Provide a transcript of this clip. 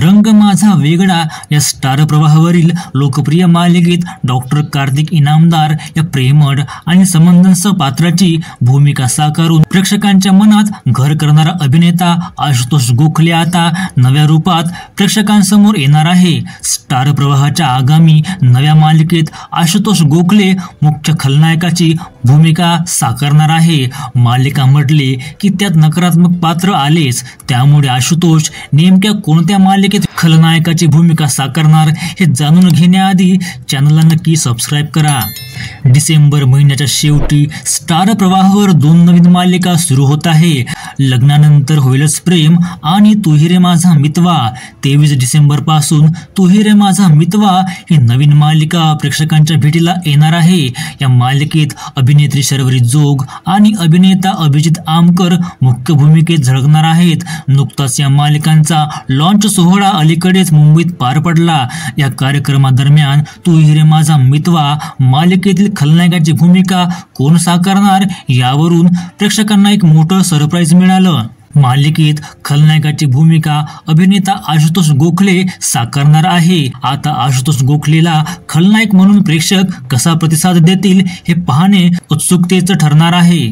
रंग माझा वेगळा या स्टार प्रवाहावरील लोकप्रिय मालिकेत डॉक्टर कार्तिक इनामदार या प्रेमळ आणि समंजस पात्राची भूमिका साकारून प्रेक्षकांच्या मनात घर करणारा अभिनेता आशुतोष गोखले आता नव्या रूपात प्रेक्षकांसमोर येणार आहे। स्टार प्रवाहाच्या आगामी नव्या मालिकेत आशुतोष गोखले मुख्य खलनायकाची भूमिका साकारणार आहे। मालिका म्हटली की त्यात नकारात्मक पात्र आलेच, त्यामुळे आशुतोष नेमक्या कोणत्या मालिकेत खलनायकाची भूमिका साकारणार हे जाणून घेण्याआधी चॅनलला नक्की सबस्क्राईब करा। डिसेंबर महिन्याच्या शेवटी स्टार प्रवाहावर 2 नवीन मालिका सुरू होत आहे। लग्नानंतर होईलच प्रेम आणि तू ही रे माझा मितवा। 23 डिसेंबर पासून तू ही रे माझा मितवा ही नवीन मालिका प्रेक्षकांच्या भेटीला येणार आहे। या मालिकेत अभिनेत्री शर्वरी जोग आणि अभिनेता अभिजित आमकर मुख्य भूमिकेत झळकणार आहेत। नुकताच या मालिकांचा लॉन्च सोहळा अलीकडेच मुंबईत पार पडला। या कार्यक्रमादरम्यान तू ही रे माझा मितवा मालिकेतील खलनायकाची भूमिका कोण साकारणार यावरून प्रेक्षकांना एक मोठं सरप्राईज मिळालं। मालिकेत खलनायकाची भूमिका अभिनेता आशुतोष गोखले साकारणार आहे। आता आशुतोष गोखलेला खलनायक म्हणून प्रेक्षक कसा प्रतिसाद देतील हे पाहणे उत्सुकतेचं ठरणार आहे।